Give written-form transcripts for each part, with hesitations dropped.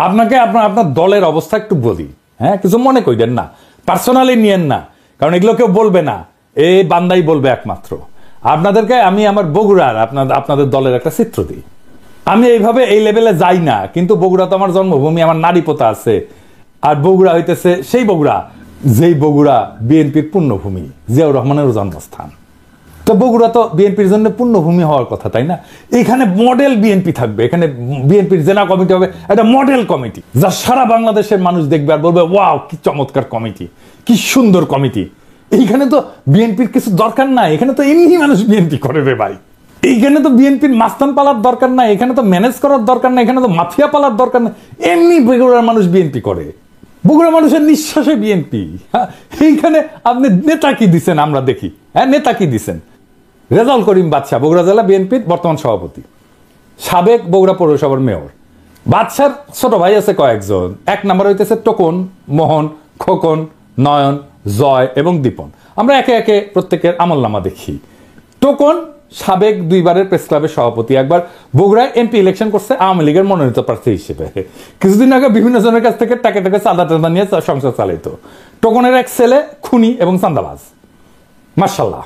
আপনাকে আপনার দলের অবস্থা একটু বলি, হ্যাঁ, কিছু মনে করেন না, পার্সোনালি নিয়েন না, কারণ এগুলো কেউ বলবে না, এই বান্দাই বলবে একমাত্র। আপনাদেরকে আমি আমার বগুড়ার আপনাদের দলের একটা চিত্র দিই। আমি এইভাবে এই লেভেলে যাই না, কিন্তু বগুড়া তো আমার জন্মভূমি, আমার নারী পোতা আছে। আর বগুড়া হইতেছে সেই বগুড়া যেই বগুড়া বিএনপির পুণ্যভূমি, জিয়াউর রহমানের জন্মস্থান। তো বগুড়া তো বিএনপির জন্য পুণ্যভূমি হওয়ার কথা, তাই না? এখানে মডেল বিএনপি থাকবে, এখানে বিএনপির জেলা কমিটি হবে একটা মডেল কমিটি, যা সারা বাংলাদেশের মানুষ দেখবে আর বলবে ওয়াও কি চমৎকার কমিটি, কি সুন্দর কমিটি। এইখানে তো বিএনপির কিছু দরকার নাই, এখানে তো এমনি মানুষ বিএনপি করে রে ভাই। এইখানে তো বিএনপির মাস্তান পালার দরকার নাই, এখানে তো ম্যানেজ করার দরকার নাই, এখানে তো মাফিয়া পালার দরকার নাই, এমনি বগুড়ার মানুষ বিএনপি করে। বগুড়া মানুষের নিঃশ্বাসে বিএনপি। এইখানে আপনি নেতা কি দিচ্ছেন আমরা দেখি, হ্যাঁ, নেতা কি দিচ্ছেন? রেজাউল করিম বাদশা বগুড়া জেলা বিএনপির বর্তমান সভাপতি, সাবেক বগুড়া পৌরসভার মেয়র। বাদশার ছোট ভাই আছে কয়েকজন। এক নম্বর হইতেছে টোকন, মোহন, খোকন, নয়ন, জয় এবং দীপন। আমরা একে একে প্রত্যেকের আমলনামা দেখি। টোকন সাবেক 2 বারের প্রেস ক্লাবের সভাপতি, একবার বগুড়ায় এমপি ইলেকশন করছে আওয়ামী লীগের মনোনীত প্রার্থী হিসেবে। কিছুদিন আগে বিভিন্ন জনের কাছ থেকে টাকা চাঁদা টাদা নিয়ে সংসার চালাইত। টোকনের এক ছেলে খুনি এবং চাঁদাবাজ, মাশাআল্লাহ।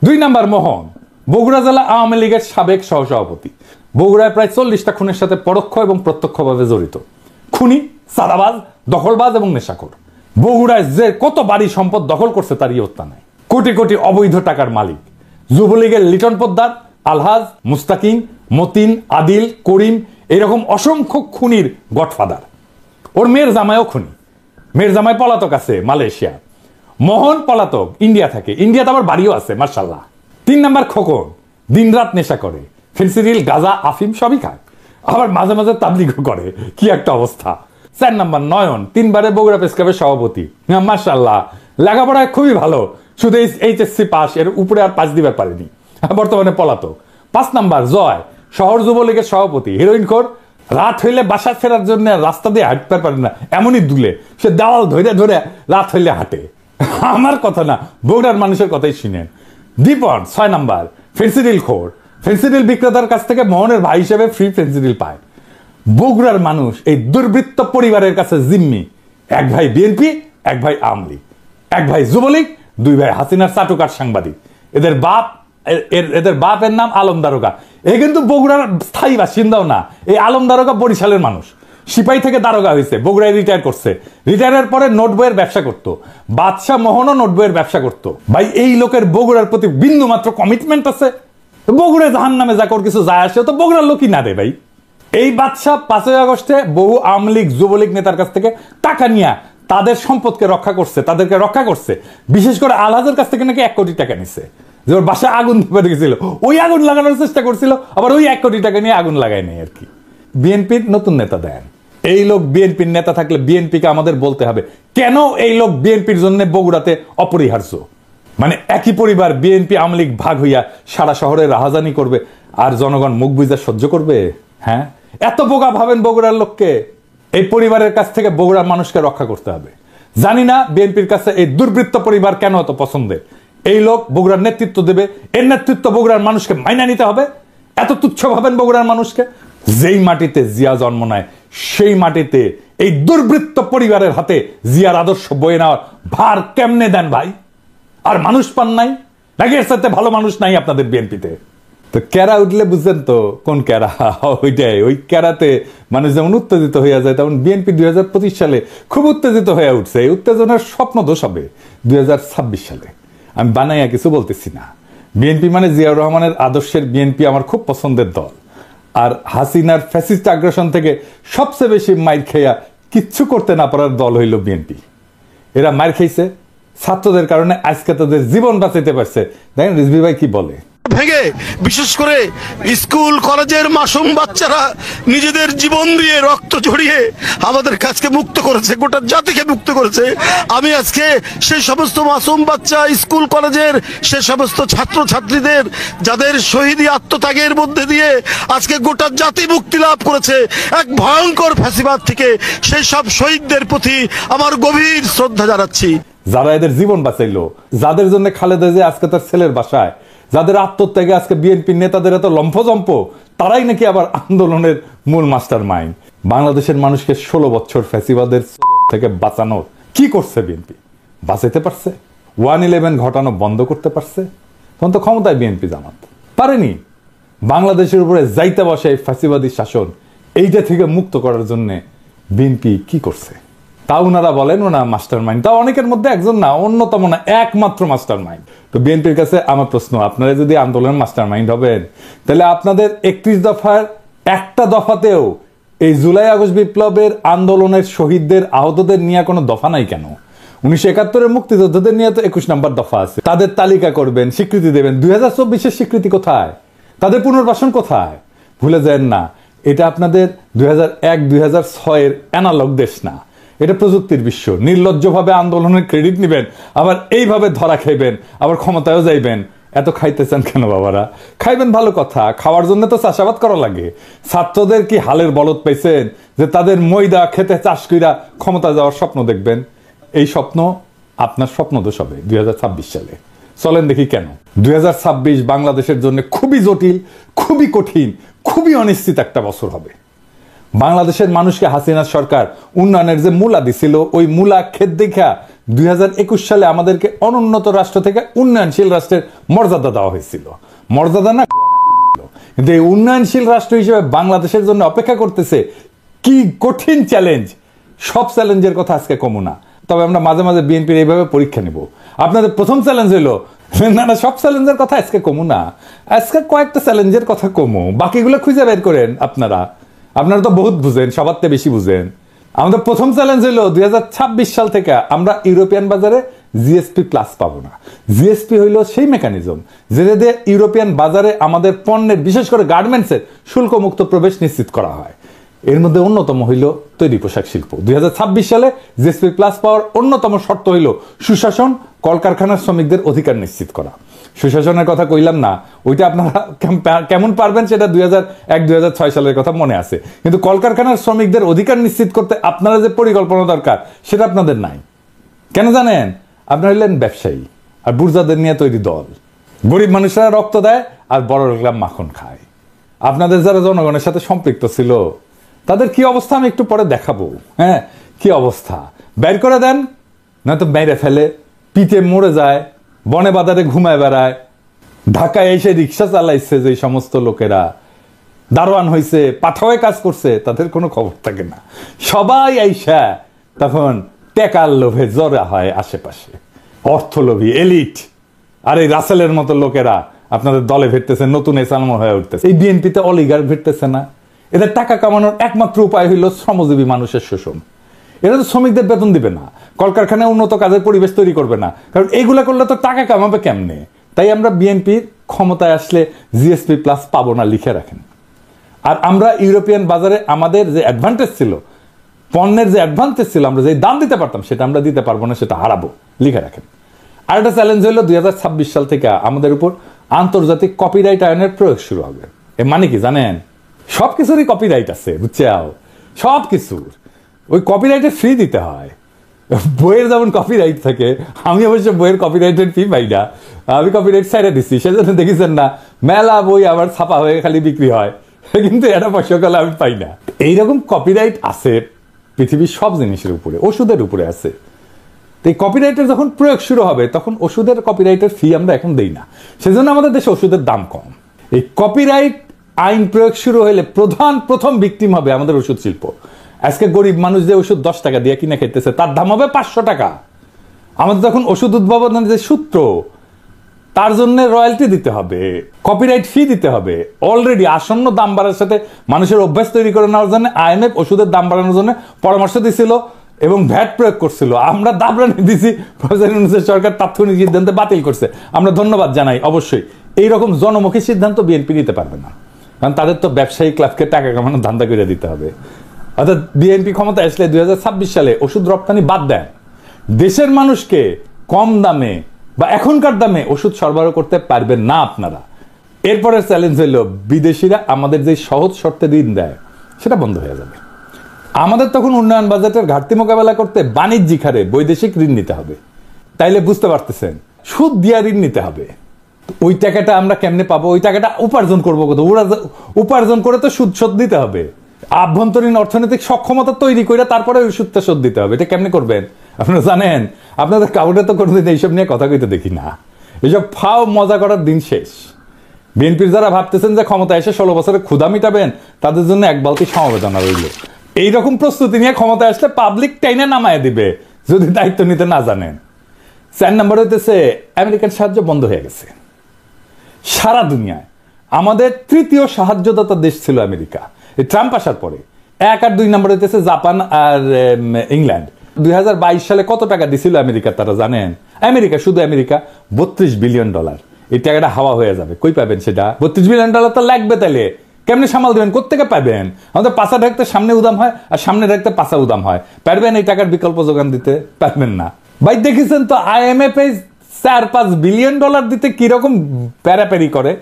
2 নাম্বার মোহন, বগুড়া জেলা আওয়ামী লীগের সাবেক সহসভাপতি, বগুড়ায় প্রায় 40টা খুনের সাথে পরোক্ষ এবং প্রত্যক্ষভাবে জড়িত। খুনি, চাঁদাবাজ, দখলবাজ এবং নেশাখোর। বগুড়ায় যে কত বাড়ি সম্পদ দখল করছে তার ইয়ত্তা নাই। কোটি কোটি অবৈধ টাকার মালিক। যুবলীগের লিটন পোদ্দার, আলহাজ, মুস্তাকিম, মতিন, আদিল, করিম, এরকম অসংখ্য খুনির গডফাদার। ওর মেয়ের জামাইও খুনি, মেয়ের জামাই পলাতক আছে মালয়েশিয়া। মোহন পলাতক, ইন্ডিয়া থাকে, ইন্ডিয়াতে আবার বাড়িও আছে মাশাআল্লাহ। 3 নাম্বার খোকন, দিনরাত নেশা করে, ফেন্সিডিল, গাঁজা, আফিম সবই খায়, আবার মাঝে মাঝে তাবলিগও করে, কি একটা অবস্থা। 4 নাম্বার নয়ন, 3 বারে বগুড়া প্রেস ক্লাবের সভাপতি, মাশাআল্লাহ, লেখাপড়ায় খুবই ভালো, শুধু এইচএসসি পাস, এর উপরে আর পাস দিবার পারেনি, বর্তমানে পলাতক। 5 নাম্বার জয়, শহর যুবলীগের সভাপতি, হিরোইন খোর, রাত হইলে বাসা ফেরার জন্য রাস্তা দিয়ে হাঁটতে পারে না, এমনই দুলে, সে দেওয়াল ধরে ধরে রাত হইলে হাঁটে। আমার কথা না, বগুড়ার মানুষের কথাই শুনেন। দীপন 6 নাম্বার, ফেন্সিডিল খোর, ফেন্সিডিল বিক্রেতার কাছ থেকে মোহনের ভাই হিসেবে ফ্রি ফেন্সিডিল পায়। বগুড়ার মানুষ এই দুর্বৃত্ত পরিবারের কাছে জিম্মি। এক ভাই বিএনপি, এক ভাই আওয়ামী লীগ, এক ভাই যুবলীগ, 2 ভাই হাসিনার চাটুকার সাংবাদিক। এদের বাপের নাম আলম দারোগা। এ কিন্তু বগুড়ার স্থায়ী বাসিন্দাও না, এই আলম দারোগা বরিশালের মানুষ, সিপাহী থেকে দারোগা হয়েছে, বগুড়ায় রিটায়ার করছে। রিটায়ারের পরে নোট বইয়ের ব্যবসা করতো। বাদশাহ মোহনও নোট বইয়ের ব্যবসা করতো। ভাই এই লোকের বগুড়ার প্রতি বিন্দু মাত্র কমিটমেন্ট আছে? বগুড়ায় জাহান নামে যা কর কিছু যায় আসে, তো বগুড়ার লোকই না রে ভাই। এই বাদশাহ 5ই আগস্টে বহু আওয়ামী লীগ যুবলীগ নেতার কাছ থেকে টাকা নিয়ে তাদের সম্পদকে রক্ষা করছে, তাদেরকে রক্ষা করছে। বিশেষ করে আলহাজের কাছ থেকে নাকি 1 কোটি টাকা নিচ্ছে, যে ওর বাসায় আগুন ধরে গেছিল, ওই আগুন লাগানোর চেষ্টা করছিল, আবার ওই 1 কোটি টাকা নিয়ে আগুন লাগায় নেই আর কি। বিএনপির নতুন নেতা দেন। এই লোক বিএনপির নেতা থাকলে বিএনপিকে আমাদের বলতে হবে কেন এই লোক বিএনপির জন্য বগুড়াতে অপরিহার্য। মানে একই পরিবার বিএনপি আওয়ামী লীগ ভাগ হইয়া সারা শহরে রাহাজানি করবে, আর জনগণ মুখ বুঝা সহ্য করবে? হ্যাঁ, এত বোকা ভাবেন বগুড়ার লোককে? এই পরিবারের কাছ থেকে বগুড়ার মানুষকে রক্ষা করতে হবে। জানি না বিএনপির কাছে এই দুর্বৃত্ত পরিবার কেন এত পছন্দের। এই লোক বগুড়ার নেতৃত্ব দেবে, এর নেতৃত্ব বগুড়ার মানুষকে মাইনা নিতে হবে। এত তুচ্ছ ভাবেন বগুড়ার মানুষকে? যেই মাটিতে জিয়া জন্ম নেয় সেই মাটিতে এই দুর্বৃত্ত পরিবারের হাতে জিয়ার আদর্শ বয়ে নেওয়ার ভার কেমনে দেন ভাই? আর মানুষ পান নাই নাকি? এর সাথে ভালো মানুষ নাই আপনাদের বিএনপিতে? তো ক্যারা উঠলে বুঝছেন তো কোন ক্যারা, ওইটাই। ওই ক্যারাতে মানুষ যেমন উত্তেজিত হয়ে যায়, তেমন বিএনপি 2025 সালে খুব উত্তেজিত হয়ে উঠছে। এই উত্তেজনার স্বপ্ন দোষ হবে 2026 সালে। আমি বানাইয়া কিছু বলতেছি না। বিএনপি মানে জিয়াউর রহমানের আদর্শের বিএনপি আমার খুব পছন্দের দল। আর হাসিনার ফ্যাসিস্ট আগ্রাসন থেকে সবচেয়ে বেশি মাইর খেয়া কিচ্ছু করতে না পারার দল হইল বিএনপি। এরা মাইর খেয়েছে ছাত্রদের কারণে, আজকে তাদের জীবন বাঁচাইতে পারছে। দেখেন রিজভী ভাই কি বলে। ভেঙে বিশেষ করে স্কুল কলেজের মাসুম বাচ্চারা নিজেদের জীবন দিয়ে রক্ত ঝরিয়ে আমাদের কাছকে মুক্ত করেছে, গোটা জাতিকে মুক্ত করেছে। আমি আজকে সেই সমস্ত মাসুম বাচ্চা, স্কুল কলেজের সে সমস্ত ছাত্র ছাত্রীদের যাদের শহীদি আত্মত্যাগের মধ্যে দিয়ে আজকে গোটা জাতি মুক্তি লাভ করেছে এক ভয়ঙ্কর ফ্যাসিবাদ থেকে, সেই সব শহীদদের প্রতি আমার গভীর শ্রদ্ধা জানাচ্ছি। যারা এদের জীবন বাঁচাইলো, যাদের জন্য খালেদা জিয়া আজকে তার ছেলের বাসায়, যাদের আত্মত্যাগে আজকে বিএনপির নেতাদের এত লম্ফজম্প, তারাই নাকি আবার আন্দোলনের মূল মাস্টার মাইন্ড। বাংলাদেশের মানুষকে 16 বছর ফ্যাসিবাদের থেকে বাঁচানোর কি করছে বিএনপি? বাঁচাইতে পারছে? 1/11 ঘটানো বন্ধ করতে পারছে? তখন তো ক্ষমতায় বিএনপি জামাত পারেনি। বাংলাদেশের উপরে যাইতে বসে এই ফ্যাসিবাদী শাসন, এইটা থেকে মুক্ত করার জন্য বিএনপি কি করছে? তা ওনারা বলেন ওনা মাস্টার মাইন্ড, তা অনেকের মধ্যে একজন না, অন্যতম না, একমাত্র মাস্টার মাইন্ড। তো বিএনপির কাছে আমার প্রশ্ন, আপনারা যদি আন্দোলনের মাস্টার মাইন্ড হবেন, তাহলে আপনাদের 31 দফার একটা দফাতেও এই জুলাই আগস্ট বিপ্লবের আন্দোলনের শহীদদের আহতদের নিয়ে কোনো দফা নাই কেন? 1971-এর মুক্তিযোদ্ধাদের নিয়ে তো 21 নম্বর দফা আছে। তাদের তালিকা করবেন, স্বীকৃতি দেবেন। 2024-এর স্বীকৃতি কোথায়? তাদের পুনর্বাসন কোথায়? ভুলে যান না, এটা আপনাদের 2001-2006-এর অ্যানালগ দেশ না, এটা প্রযুক্তির বিশ্ব। নির্লজ্জভাবে আন্দোলনের ক্রেডিট নেবেন, আবার এইভাবে ধরা খাইবেন, আবার ক্ষমতায়ও যাইবেন। এত খাইতে চান কেন বাবারা? খাইবেন ভালো কথা, খাওয়ার জন্য তো চাষাবাদ করা লাগে। ছাত্রদের কি হালের বলদ পাইছেন যে তাদের ময়দা খেতে চাষ কইরা ক্ষমতা যাওয়ার স্বপ্ন দেখবেন? এই স্বপ্ন আপনার স্বপ্ন দোষ হবে 2026 সালে। চলেন দেখি কেন। 2026 বাংলাদেশের জন্য খুবই জটিল, খুবই কঠিন, খুবই অনিশ্চিত একটা বছর হবে। বাংলাদেশের মানুষকে হাসিনা সরকার উন্নয়নের যে মূলা দিছিল, ওই মূলা ক্ষেত দেখা 2021 সালে আমাদেরকে অনুন্নত রাষ্ট্র থেকে উন্নয়নশীল রাষ্ট্রের মর্যাদা দেওয়া হয়েছিল। মর্যাদা না, কিন্তু এই উন্নয়নশীল রাষ্ট্র হিসেবে বাংলাদেশের জন্য অপেক্ষা করতেছে কি কঠিন চ্যালেঞ্জ। সব চ্যালেঞ্জের কথা আজকে কমু না, তবে আমরা মাঝে মাঝে বিএনপির এইভাবে পরীক্ষা নিব। আপনাদের প্রথম চ্যালেঞ্জ হইলো না না, সব চ্যালেঞ্জের কথা আজকে কমু না, আজকে কয়েকটা চ্যালেঞ্জের কথা কমু, বাকিগুলো খুঁজে বের করেন। আপনারা তো বহুত বুঝেন, সবার থেকে বেশি বুঝেন। আমাদের প্রথম চ্যালেঞ্জ হলো 2026 সাল থেকে আমরা ইউরোপিয়ান বাজারে জিএসপি প্লাস পাবো না। জিএসপি হইলো সেই মেকানিজম যেটা দিয়ে ইউরোপিয়ান বাজারে আমাদের পণ্যের, বিশেষ করে গার্মেন্টসের শুল্ক মুক্ত প্রবেশ নিশ্চিত করা হয়। এর মধ্যে অন্যতম হইল তৈরি পোশাক শিল্প। 2026 সালে জিএসপি প্লাস পাওয়ার অন্যতম শর্ত হইল সুশাসন, কলকারখানার শ্রমিকদের অধিকার নিশ্চিত করা। সুশাসনের কথা কইলাম না, ওইটা আপনারা কেমন পারবেন সেটা 2001-2006 সালের কথা মনে আছে, কিন্তু কলকারখানার শ্রমিকদের অধিকার নিশ্চিত করতে আপনারা যে পরিকল্পনা দরকার সেটা আপনাদের নাই। কেন জানেন? আপনারা হইলেন ব্যবসায়ী আর বুর্জাদের নিয়ে তৈরি দল। গরিব মানুষরা রক্ত দেয় আর বড় লোকরা মাখন খায়। আপনাদের যারা জনগণের সাথে সম্পৃক্ত ছিল তাদের কি অবস্থা আমি একটু পরে দেখাবো। হ্যাঁ, কি অবস্থা, বের করে দেন, নয়তো মেরে ফেলে, পিঠে মরে যায়, বনে বাজারে ঘুমায় বেড়ায়। ঢাকায় এসে রিক্সা চালাইছে যে সমস্ত লোকেরা, দারোয়ান হয়েছে, পাঠাওয়ে কাজ করছে, তাদের কোনো খবর থাকে না। সবাই আইসা তখন টেকার লোভে জড়া হয় আশেপাশে, অর্থলোভী এলিট। আর এই রাসেলের মতো লোকেরা আপনাদের দলে ভিড়তেছে, নতুন এসালম হয়ে উঠতেছে। এই বিএনপিতে অলিগার ভিড়তেছে না? এদের টাকা কামানোর একমাত্র উপায় হইল শ্রমজীবী মানুষের শোষণ। এরা তো শ্রমিকদের বেতন দিবে না, কলকারখানায় উন্নত কাজের পরিবেশ তৈরি করবে না, কারণ এইগুলা করলে তো টাকা কামাবে কেমনে। তাই আমরা বিএনপির ক্ষমতায় আসলে জিএসপি প্লাস পাবো না, লিখে রাখেন। আর আমরা ইউরোপিয়ান বাজারে আমাদের যে অ্যাডভান্টেজ ছিল, পণ্যের যে অ্যাডভান্টেজ ছিল, আমরা যে দাম দিতে পারতাম সেটা আমরা দিতে পারবো না, সেটা হারাবো, লিখে রাখেন। আর একটা চ্যালেঞ্জ হলো 2026 সাল থেকে আমাদের উপর আন্তর্জাতিক কপিরাইট আইনের প্রয়োগ শুরু হবে। এর মানে কি জানেন? সবকিছুরই কপিরাইট আছে, বুঝছাও, সবকিছুর। ওই কপিরাইটের ফি দিতে হয়। বইয়ের যেমন কপিরাইট থাকে, আমি অবশ্য বইয়ের কপিরাইটের ফি পাই না, আমি কপিরাইট ছেড়ে দিচ্ছি। সেজন্য দেখেছেন না মেলা বই আবার ছাপা হয়ে খালি বিক্রি হয়, কিন্তু এটা পয়সাকালে আমি পাই না। এইরকম কপিরাইট আছে পৃথিবীর সব জিনিসের উপরে, ওষুধের উপরে আছে। তো এই কপিরাইটের যখন প্রয়োগ শুরু হবে তখন ওষুধের কপিরাইটের ফি আমরা এখন দেই না, সেজন্য আমাদের দেশে ওষুধের দাম কম। এই কপিরাইট আইন প্রয়োগ শুরু হলে প্রথম ভিকটিম হবে আমাদের ওষুধ শিল্প। আজকে গরিব মানুষ যে ওষুধ 10 টাকা দিয়ে কিনে খেতেছে তার দাম হবে 500 টাকা। আমাদের যখন ওষুধ উদ্ভাবনের যে সূত্র, তার জন্য রয়্যালটি দিতে হবে, কপিরাইট ফি দিতে হবে। অলরেডি আসন্ন দাম বাড়ার সাথে মানুষের অভ্যাস তৈরি করে নেওয়ার জন্য আইএমএফ ওষুধের দাম বাড়ানোর জন্য পরামর্শ দিছিল এবং ভ্যাট প্রয়োগ করছিল। আমরা দাবরানি দিছি, সরকার তাৎক্ষণিক সিদ্ধান্তে বাতিল করছে। আমরা ধন্যবাদ জানাই। অবশ্যই এইরকম জনমুখী সিদ্ধান্ত বিএনপি নিতে পারবে না, কারণ তাদের তো ব্যবসায়ী ক্লাবকে টাকা কামানোর ধান্দা করে দিতে হবে। অর্থাৎ বিএনপি ক্ষমতা আসলে 2026 সালে ওষুধ রপ্তানি বাদ দেন, দেশের মানুষকে কম দামে বা এখনকার দামে ওষুধ সরবরাহ করতে পারবেন না আপনারা। এরপরের চ্যালেঞ্জ হলো বিদেশিরা আমাদের যে সহজ শর্তে ঋণ দেয় সেটা বন্ধ হয়ে যাবে। আমাদের তখন উন্নয়ন বাজেটের ঘাটতি মোকাবেলা করতে বাণিজ্যিক হারে বৈদেশিক ঋণ নিতে হবে। তাইলে বুঝতে পারতেছেন, সুদ দিয়া ঋণ নিতে হবে। ওই টাকাটা আমরা কেমনে পাবো? ওই টাকাটা উপার্জন করবো কত? উপার্জন করে তো সুদ শোধ দিতে হবে। আভ্যন্তরীণ অর্থনৈতিক সক্ষমতা তৈরি করে তারপরে ওই সুদটা শোধ দিতে হবে। এটা কেমনে করবেন আপনারা জানেন? আপনাদের কাউরে তো কোনোদিন এইসব নিয়ে কথা কইতে দেখি না। এইসব ফাও মজা করার দিন শেষ। বিএনপির যারা ভাবতেছেন যে ক্ষমতা এসে 16 বছরে ক্ষুধা মিটাবেন, তাদের জন্য এক বালতি সমবেদনা রইল। এইরকম প্রস্তুতি নিয়ে ক্ষমতা আসলে পাবলিক টাইনে নামায় দিবে যদি দায়িত্ব নিতে না জানেন। 4 নম্বর হইতেছে আমেরিকান সাহায্য বন্ধ হয়ে গেছে সারা দুনিয়ায়। আমাদের তৃতীয় সাহায্যদাতা দেশ ছিল আমেরিকা এই ট্রাম্প আসার পরে। 1 আর 2 নম্বর হইতেছে জাপান আর ইংল্যান্ড। 2022 সালে কত টাকা দিছিল আমেরিকা তারা জানেন? আমেরিকা, শুধু আমেরিকা, $32 বিলিয়ন। এই টাকাটা হাওয়া হয়ে যাবে। কই পাবেন সেটা? $32 বিলিয়ন তো লাগবে। তাইলে কেমনে সামাল দেবেন? কোত্থেকে পাবেন? আমাদের পাছা ঢাকতে সামনে উদাম হয় আর সামনে ঢাকতে পাছা উদাম হয়। পারবেন এই টাকার বিকল্প যোগান দিতে? পারবেন না ভাই। দেখেছেন তো IMF $4-5 বিলিয়ন দিতে কিরকম প্যারাপ্যারি করে।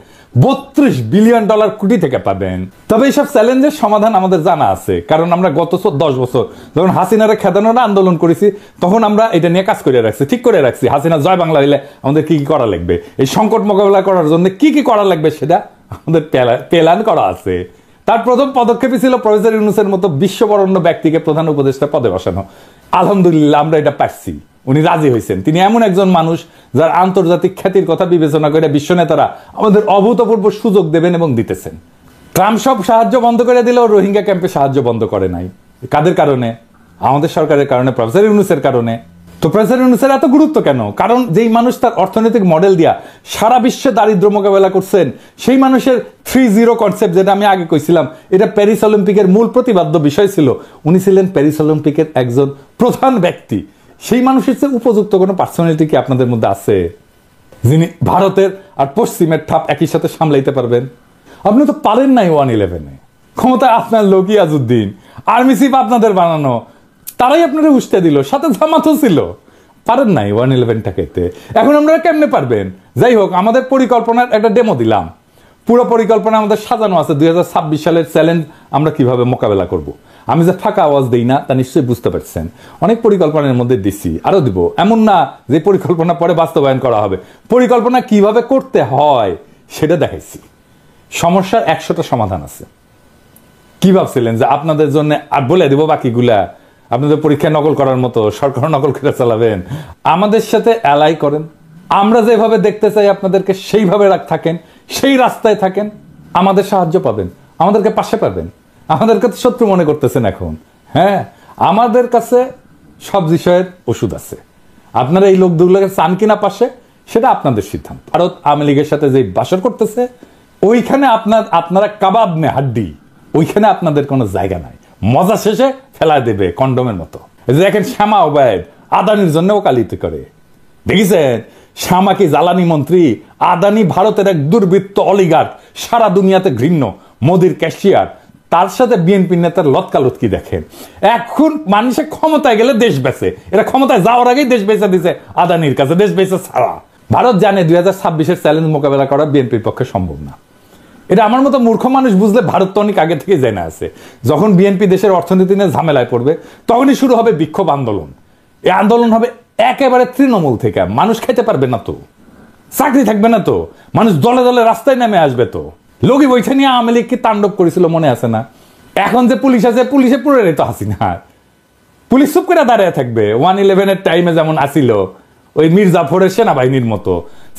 $32 বিলিয়ন কোটি থেকে পাবেন। তবে এইসব চ্যালেঞ্জের সমাধান আমাদের জানা আছে, কারণ আমরা গত 10 বছর যখন হাসিনারে খেদানোর আন্দোলন করেছি তখন আমরা এটা নিয়ে কাজ করে রাখছি, ঠিক করে রাখছি। হাসিনা জয় বাংলা হইলে আমাদের কি কি করা লাগবে, এই সংকট মোকাবেলা করার জন্য কি কি করা লাগবে সেটা আমাদের প্ল্যান করা আছে। তার প্রথম পদক্ষেপই ছিল প্রফেসর ইউনূসের মতো বিশ্ববরণ্য ব্যক্তিকে প্রধান উপদেষ্টা পদে বসানো। আলহামদুলিল্লাহ আমরা এটা পারছি। উনি রাজি হয়েছেন। তিনি এমন একজন মানুষ যার আন্তর্জাতিক খ্যাতির কথা বিবেচনা করে বিশ্ব নেতারা আমাদের অভূতপূর্ব সুযোগ দেবেন এবং দিতেছেন। ট্রাম্প সব সাহায্য বন্ধ করে দিলেও রোহিঙ্গা ক্যাম্পে সাহায্য বন্ধ করে নাই। কাদের কারণে? আমাদের সরকারের কারণে, প্রফেসর ইউনূসের কারণে। তো প্রফেসর ইউনূসের এত গুরুত্ব কেন? কারণ যেই মানুষ তার অর্থনৈতিক মডেল দিয়া সারা বিশ্বে দারিদ্র মোকাবেলা করছেন, সেই মানুষের 3-0 কনসেপ্ট, যেটা আমি আগে কইছিলাম, এটা প্যারিস অলিম্পিকের মূল প্রতিপাদ্য বিষয় ছিল। উনি ছিলেন প্যারিস অলিম্পিকের একজন প্রধান ব্যক্তি। সেই মানুষের চেয়ে উপযুক্ত কোনো পার্সোনালিটি কি আপনাদের মধ্যে আছে যিনি ভারতের আর পশ্চিমের ঠাপ একই সাথে সামলাইতে পারবেন? আপনি তো পারেন নাই 1-11-এ। ক্ষমতায় আপনার লোক ইয়াজউদ্দিন, আর্মি চিফ আপনাদের বানানো, তারাই আপনারা উস্তে দিল, সাথে জামাতও ছিল। পারেন নাই 1-11টাকে। এখন আপনারা কেমনে পারবেন? যাই হোক, আমাদের পরিকল্পনার একটা ডেমো দিলাম। পুরো পরিকল্পনা আমাদের সাজানো আছে। 2026 সালের চ্যালেঞ্জ আমরা কিভাবে মোকাবেলা করব। আমি যে ফাঁকা আওয়াজ দিই না তা নিশ্চয়ই বুঝতে পারছেন। অনেক পরিকল্পনার মধ্যে দিছি, আরো দিব। এমন না যে পরিকল্পনা পরে বাস্তবায়ন করা হবে। পরিকল্পনা কিভাবে করতে হয় সেটা দেখাইছি। সমস্যার 100টা সমাধান আছে। কি ভাবছিলেন যে আপনাদের জন্য আর বলে দিব বাকিগুলা? আপনাদের পরীক্ষা নকল করার মতো সরকার নকল করে চালাবেন? আমাদের সাথে অ্যালাই করেন। আমরা যেভাবে দেখতে চাই আপনাদেরকে সেইভাবে থাকেন, সেই রাস্তায় থাকেন, আমাদের সাহায্য পাবেন, আমাদেরকে পাশে পাবেন। আমাদেরকে তো শত্রু মনে করতেছেন এখন। হ্যাঁ, আমাদের কাছে সব বিষয়ের ওষুধ আছে। আপনারা এই লোকগুলোকে চান কিনা পাশে, সেটা আপনাদের সিদ্ধান্ত। ভারত আওয়ামী লীগের সাথে যে বাসর করতেছে, ওইখানে আপনারা কাবাব মে হাড্ডি, ওইখানে আপনাদের কোনো জায়গা নাই। মজা শেষে ফেলা দেবে কন্ডমের মতো। দেখেন শ্যামা ওবায়দ আদানির জন্য ওকালতি করে। দেখেছেন শ্যামা কি জ্বালানি মন্ত্রী? আদানি ভারতের এক দুর্বৃত্ত অলিগার্ক, সারা দুনিয়াতে ঘৃণ্য, মোদির ক্যাশিয়ার। তার সাথে বিএনপি নেতার লতকালতকি দেখেন। এখন মানুষের ক্ষমতায় গেলে দেশ বেচে। এরা ক্ষমতায় যাওয়ার আগেই দেশ বেচে দিছে আদানির কাছে, দেশ বেচে ছাড়া। ভারত জানে 2026-এর চ্যালেঞ্জ মোকাবেলা করা বিএনপির পক্ষে সম্ভব না। এটা আমার মতো মূর্খ মানুষ বুঝলে ভারত তো অনেক আগে থেকে জেনে আছে। যখন বিএনপি দেশের অর্থনীতি নিয়ে ঝামেলায় পড়বে, তখনই শুরু হবে বিক্ষোভ আন্দোলন। এই আন্দোলন হবে একেবারে তৃণমূল থেকে। মানুষ খাইতে পারবে না তো, চাকরি থাকবে না তো, মানুষ দলে দলে রাস্তায় নেমে আসবে তো। লোকই বইছে নিয়ে আওয়ামী লীগ কি তাণ্ডব করেছিল মনে আছে না? এখন যে পুলিশ আছে, পুলিশে পুরো তো হাসিনা। পুলিশ চুপ করে দাঁড়িয়ে থাকবে। 1-11-এর টাইমে যেমন আসিল ওই মির্জাফরের সেনাবাহিনীর মতো।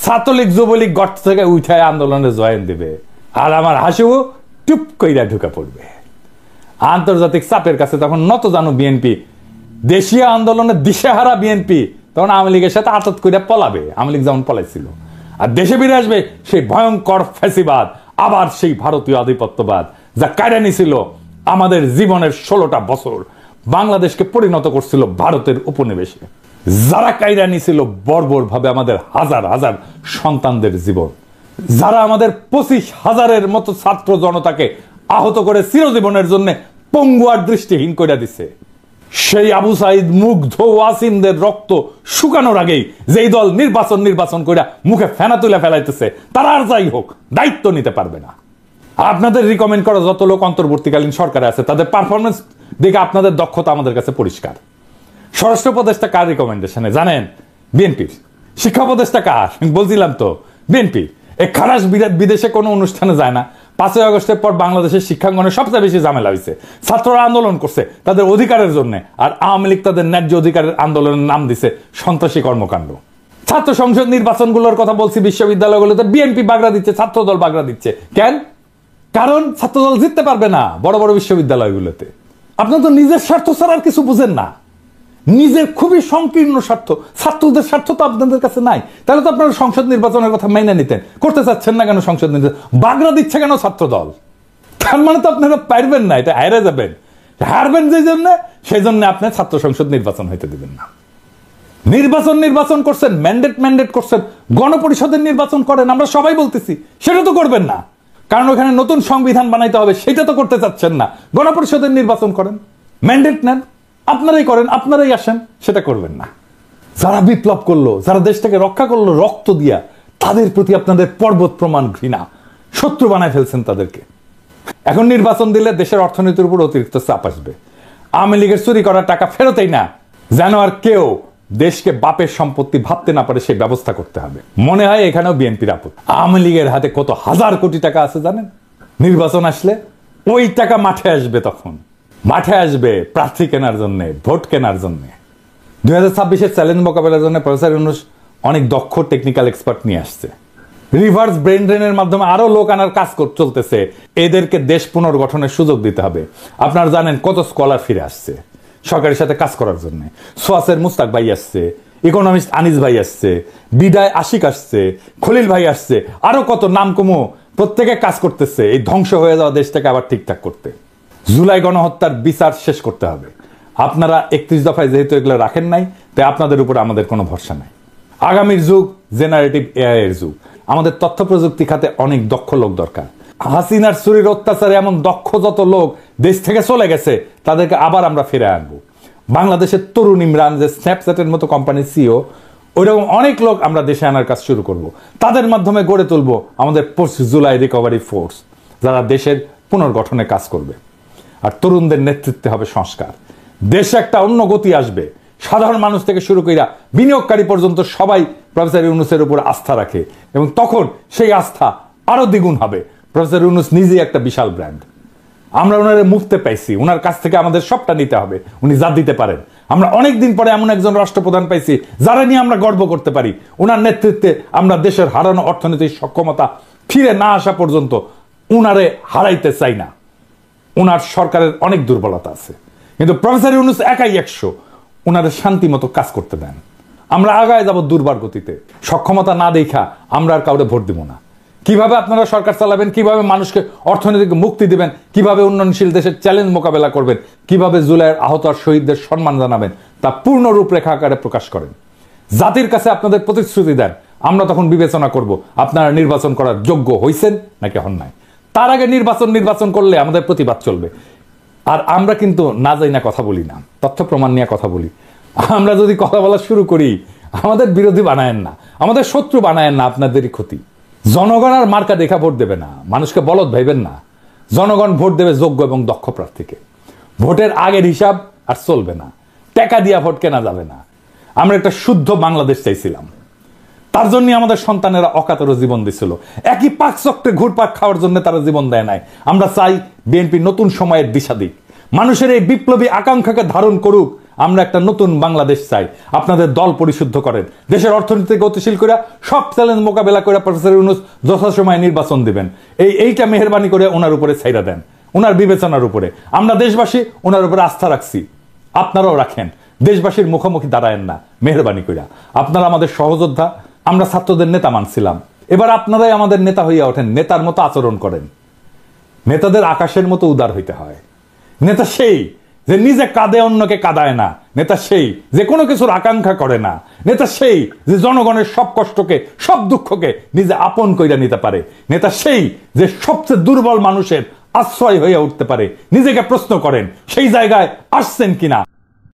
ছাত্রলীগ যুবলীগ গর্ত থেকে উঠায় আন্দোলনে জয়েন দেবে, আর আমার হাসিও টুপ কইরা ঢুকে পড়বে। আন্তর্জাতিক চাপের কাছে তখন নত জানো বিএনপি, দেশীয় আন্দোলনে দিশেহারা বিএনপি তখন আওয়ামী লীগের সাথে আতত কইরা পলাবে। আওয়ামী লীগ যেমন পলাইছিল। আর দেশে ফিরে আসবে সেই ভয়ঙ্কর ফ্যাসিবাদ, আবার সেই ভারতীয় আধিপত্যবাদ, যা কায়রা নিছিল আমাদের জীবনের 16টা বছর, বাংলাদেশকে পরিণত করছিল ভারতের উপনিবেশে। যারা কায়রা নিছিল বর্বর ভাবে আমাদের হাজার হাজার সন্তানদের জীবন, যারা আমাদের 25,000-এর মতো ছাত্র জনতাকে আহত করে চিরজীবনের জন্য পঙ্গু আর দৃষ্টিহীন করে দিছে, সেই আবু সাইদ মুগ্ধ ওয়াসিমদের রক্ত শুকানোর আগেই যেই দল নির্বাচন করে মুখে ফেনা তুলে ফেলাইতেছে, তারা আর যাই হোক দায়িত্ব নিতে পারবে না। আপনাদের রিকমেন্ড করা যত লোক অন্তর্বর্তীকালীন সরকারে আছে, তাদের পারফরমেন্স দেখে আপনাদের দক্ষতা আমাদের কাছে পরিষ্কার। স্বরাষ্ট্র উপদেষ্টা কার রিকমেন্ডেশনে জানেন? বিএনপির। শিক্ষা উপদেষ্টা কার? বলছিলাম তো, বিএনপি। এই খালাস বিদেশে কোনো অনুষ্ঠানে যায় না, 5ই আগস্টের পর বাংলাদেশের শিক্ষাঙ্গনে সবচেয়ে বেশি ঝামেলা হয়েছে। ছাত্ররা আন্দোলন করছে তাদের অধিকারের জন্য, আর আওয়ামী লীগ তাদের ন্যায্য অধিকারের আন্দোলনের নাম দিছে সন্ত্রাসী কর্মকাণ্ড। ছাত্র সংসদ নির্বাচনগুলোর কথা বলছি, বিশ্ববিদ্যালয়গুলোতে বিএনপি বাগড়া দিচ্ছে, ছাত্রদল বাগড়া দিচ্ছে। কেন? কারণ ছাত্রদল জিততে পারবে না বড় বড় বিশ্ববিদ্যালয়গুলোতে। আপনার তো নিজের স্বার্থ ছাড়া আর কিছু বুঝেন না, নিজের খুবই সংকীর্ণ স্বার্থ, ছাত্রদের স্বার্থ তো আপনাদের কাছে নাই। তাহলে তো আপনারা সংসদ নির্বাচনের কথা মেনে নিতেন। করতে চাচ্ছেন না কেন সংসদ নির্বাচন? বাগড়া দিচ্ছে কেন ছাত্রদল? তার মানে তো আপনারা পারবেন না, এটা হারে যাবেন। হারবেন যে জন্য, সেই জন্য আপনি ছাত্র সংসদ নির্বাচন হইতে দিবেন না। নির্বাচন করছেন, ম্যান্ডেট করছেন, গণপরিষদের নির্বাচন করেন, আমরা সবাই বলতেছি। সেটা তো করবেন না, কারণ ওখানে নতুন সংবিধান বানাইতে হবে, সেটা তো করতে চাচ্ছেন না। গণপরিষদের নির্বাচন করেন, ম্যান্ডেট নেন, আপনারাই করেন, আপনারাই আসেন, সেটা করবেন না। যারা বিপ্লব করলো, যারা দেশটাকে রক্ষা করলো রক্ত দিয়া, তাদের প্রতি আপনাদের পর্বত প্রমাণ ঘৃণা, শত্রু বানায় ফেলছেন তাদেরকে। এখন নির্বাচন দিলে দেশের অর্থনীতির উপর অতিরিক্ত চাপ আসবে। আওয়ামী লীগের চুরি করার টাকা ফেরতেই না, যেন আর কেউ দেশকে বাপের সম্পত্তি ভাবতে না পারে সেই ব্যবস্থা করতে হবে। মনে হয় এখানেও বিএনপির আপত্তি। আওয়ামী লীগের হাতে কত হাজার কোটি টাকা আছে জানেন? নির্বাচন আসলে ওই টাকা মাঠে আসবে, তখন মাঠে আসবে প্রার্থী কেনার জন্য, ভোট কেনার জন্য। 2026-এর চ্যালেঞ্জ মোকাবেলার জন্য প্রফেসর ইউনূস অনেক দক্ষ টেকনিক্যাল এক্সপার্ট নিয়ে আসছে। রিভার্স ব্রেন ড্রেনের মাধ্যমে আরো লোক আনার কাজ চলতেছে। এদেরকে দেশ পুনর্গঠনের সুযোগ দিতে হবে। আপনারা জানেন কত স্কলার ফিরে আসছে সরকারের সাথে কাজ করার জন্য। সোয়াসের মুস্তাক ভাই আসছে, ইকোনমিস্ট আনিস ভাই আসছে, বিদায় আশিক আসছে, খলিল ভাই আসছে, আরো কত নাম কমো প্রত্যেকে কাজ করতেছে এই ধ্বংস হয়ে যাওয়া দেশটাকে আবার ঠিকঠাক করতে। জুলাই গণহত্যার বিচার শেষ করতে হবে। আপনারা 31 দফায় যেহেতু এগুলো রাখেন নাই, তাই আপনাদের উপর আমাদের কোনো ভরসা নাই। আগামীর যুগ জেনারেটিভ এআই এর যুগ। আমাদের তথ্য প্রযুক্তি খাতে অনেক দক্ষ লোক দরকার। হাসিনার চুরির অত্যাচারে এমন দক্ষ যত লোক দেশ থেকে চলে গেছে, তাদেরকে আবার আমরা ফিরে আনবো। বাংলাদেশের তরুণ ইমরান, যে স্ন্যাপচ্যাটের মতো কোম্পানির সিও, ওইরকম অনেক লোক আমরা দেশে আনার কাজ শুরু করব। তাদের মাধ্যমে গড়ে তুলবো আমাদের পোস্ট জুলাই রিকভারি ফোর্স, যারা দেশের পুনর্গঠনে কাজ করবে। আর তরুণদের নেতৃত্বে হবে সংস্কার। দেশে একটা অন্য গতি আসবে। সাধারণ মানুষ থেকে শুরু কইরা বিনিয়োগকারী পর্যন্ত সবাই প্রফেসর ইউনূসের উপর আস্থা রাখে, এবং তখন সেই আস্থা আরো দ্বিগুণ হবে। প্রফেসর ইউনূস নিজেই একটা বিশাল ব্র্যান্ড। আমরা ওনারে মুক্তে পাইছি, ওনার কাছ থেকে আমাদের সবটা নিতে হবে। উনি যা দিতে পারেন। আমরা অনেকদিন পরে এমন একজন রাষ্ট্রপ্রধান পাইছি যারা নিয়ে আমরা গর্ব করতে পারি। ওনার নেতৃত্বে আমরা দেশের হারানো অর্থনৈতিক সক্ষমতা ফিরে না আসা পর্যন্ত উনারে হারাইতে চাই না। উনার সরকারের অনেক দুর্বলতা আছে, কিন্তু প্রফেসর ইউনূস একাই 100। উনারে শান্তি মতো কাজ করতে দেন, আমরা আগায় যাব দুর্বার গতিতে। সক্ষমতা না দেখা আমরা আর কাউরে ভোট দিব না। কিভাবে আপনারা সরকার চালাবেন, কিভাবে মানুষকে অর্থনৈতিক মুক্তি দিবেন, কিভাবে উন্নয়নশীল দেশের চ্যালেঞ্জ মোকাবেলা করবেন, কিভাবে জুলাইয়ের আহত আর শহীদদের সম্মান জানাবেন, তা পূর্ণ রূপরেখা আকারে প্রকাশ করেন। জাতির কাছে আপনাদের প্রতিশ্রুতি দেন। আমরা তখন বিবেচনা করব আপনারা নির্বাচন করার যোগ্য হইছেন নাকি হন নাই। তার আগে নির্বাচন করলে আমাদের প্রতিবাদ চলবে। আর আমরা কিন্তু না যাই না কথা বলি না, তথ্য প্রমাণ নিয়ে কথা বলি। আমরা যদি কথা বলা শুরু করি, আমাদের বিরোধী বানায়েন না, আমাদের শত্রু বানায়েন না, আপনাদেরই ক্ষতি। জনগণ আর মার্কা দেখা ভোট দেবে না, মানুষকে বলদ ভাইবেন না। জনগণ ভোট দেবে যোগ্য এবং দক্ষ প্রার্থীকে। ভোটের আগের হিসাব আর চলবে না, টাকা দিয়া ভোট কেনা যাবে না। আমরা একটা শুদ্ধ বাংলাদেশ চাইছিলাম, তার জন্য আমাদের সন্তানেরা অকাতরে জীবন দিছিল। একই পাক চক্রে ঘুরপাক খাওয়ার জন্য তারা জীবন দেয় নাই। আমরা চাই বিএনপি নতুন সময়ের দিশা দিক, মানুষের এই বিপ্লবী আকাঙ্ক্ষাকে ধারণ করুক। আমরা একটা নতুন বাংলাদেশ চাই। আপনাদের দল পরিশুদ্ধ করেন, দেশের অর্থনীতি গতিশীল করে সব চ্যালেঞ্জ মোকাবেলা করে প্রফেসর ইউনূস যথাসময়ে নির্বাচন দিবেন। এইটা মেহরবানি করে ওনার উপরে ছাইরা দেন, ওনার বিবেচনার উপরে। আমরা দেশবাসী ওনার উপরে আস্থা রাখছি, আপনারাও রাখেন। দেশবাসীর মুখোমুখি দাঁড়ায়েন না মেহরবানি কইরা। আপনারা আমাদের সহযোদ্ধা, আমরা ছাত্রদের নেতা মানছিলাম। এবার আপনারাই আমাদের নেতা হইয়া ওঠেন, নেতার মতো আচরণ করেন। নেতাদের আকাশের মতো উদার হইতে হয়। নেতা সেই যে নিজে কাঁদে, অন্যকে কাঁদায় না। নেতা সেই যে কোনো কিছুর আকাঙ্ক্ষা করে না। নেতা সেই যে জনগণের সব কষ্টকে, সব দুঃখকে নিজে আপন কইরা নিতে পারে। নেতা সেই যে সবচেয়ে দুর্বল মানুষের আশ্রয় হয়ে উঠতে পারে। নিজেকে প্রশ্ন করেন সেই জায়গায় আসছেন কিনা।